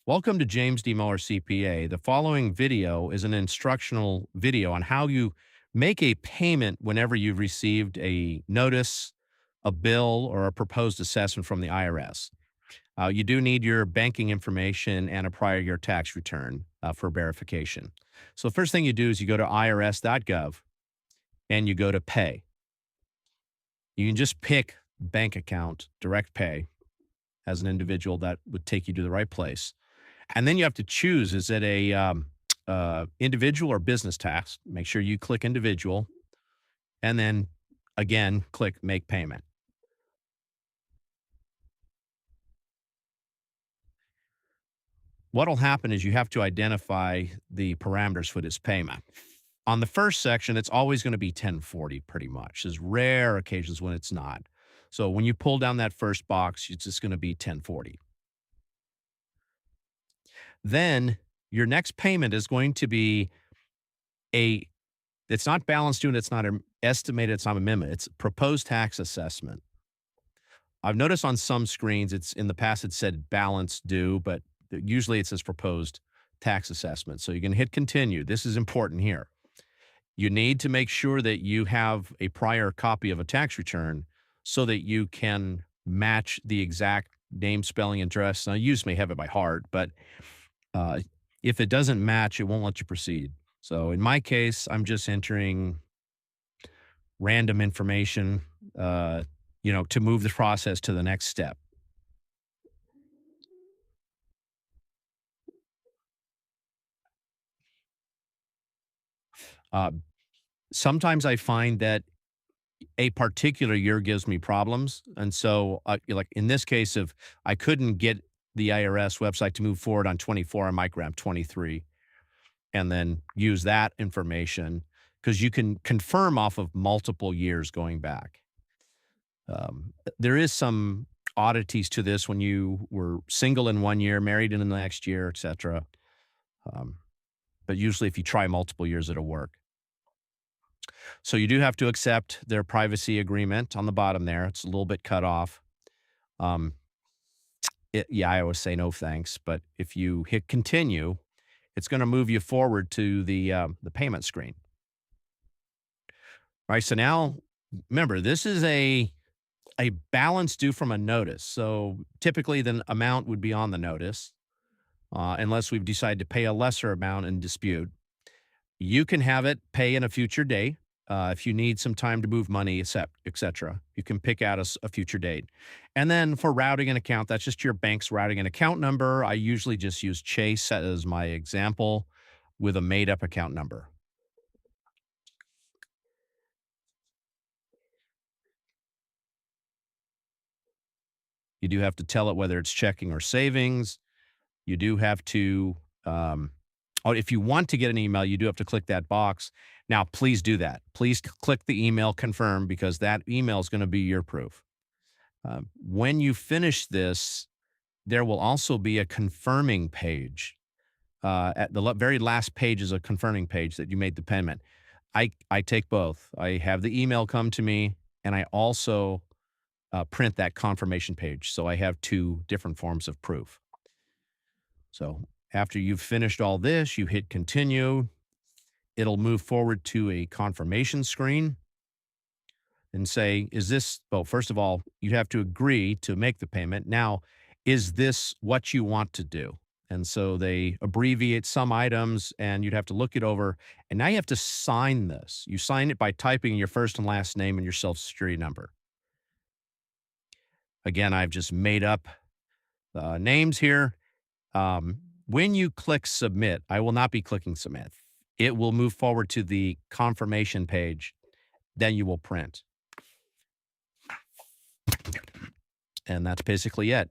Welcome to James D. Muller CPA. The following video is an instructional video on how you make a payment whenever you've received a notice, a bill, or a proposed assessment from the IRS. You do need your banking information and a prior year tax return for verification. So, the first thing you do is you go to irs.gov and you go to pay. You can just pick bank account, direct pay as an individual. That would take you to the right place. And then you have to choose, is it a individual or business tax? Make sure you click individual and then again, click make payment. What'll happen is you have to identify the parameters for this payment. On the first section, it's always going to be 1040 pretty much. There's rare occasions when it's not. So when you pull down that first box, it's just going to be 1040. Then your next payment is going to be it's not balance due and it's not estimated, it's not amendment, it's proposed tax assessment. I've noticed on some screens, it's in the past it said balance due, but usually it says proposed tax assessment. So you can hit continue. This is important here. You need to make sure that you have a prior copy of a tax return so that you can match the exact name, spelling, and address. Now, you may have it by heart, but if it doesn't match, it won't let you proceed. So in my case, I'm just entering random information, to move the process to the next step. Uh, Sometimes I find that a particular year gives me problems. And so, like in this case, if I couldn't get the IRS website to move forward on 24, I might grab 23 and then use that information because you can confirm off of multiple years going back. There is some oddities to this when you were single in one year, married in the next year, et cetera. Um, but usually, if you try multiple years, it'll work. So you do have to accept their privacy agreement on the bottom there. It's a little bit cut off. Um, yeah, I always say no thanks. But if you hit continue, it's going to move you forward to the payment screen. All right. So now, remember, this is a balance due from a notice. So typically, the amount would be on the notice, unless we've decided to pay a lesser amount in dispute. You can have it pay in a future date. If you need some time to move money, et cetera, you can pick out a future date. And then for routing an account, that's just your bank's routing an account number. I usually just use Chase as my example with a made up account number. You do have to tell it whether it's checking or savings. You do have to, if you want to get an email, you do have to click that box. Now, please do that. Please click the email confirm because that email is going to be your proof. When you finish this, there will also be a confirming page. At the very last page is a confirming page that you made the payment. I take both. I have the email come to me, and I also print that confirmation page. So I have two different forms of proof. So after you've finished all this, you hit continue. It'll move forward to a confirmation screen and say, well, first of all, you have to agree to make the payment. Now, is this what you want to do? And so they abbreviate some items and you'd have to look it over. And now you have to sign this. You sign it by typing your first and last name and your social security number. Again, I've just made up names here. When you click submit, I will not be clicking submit. It will move forward to the confirmation page. Then you will print. And that's basically it.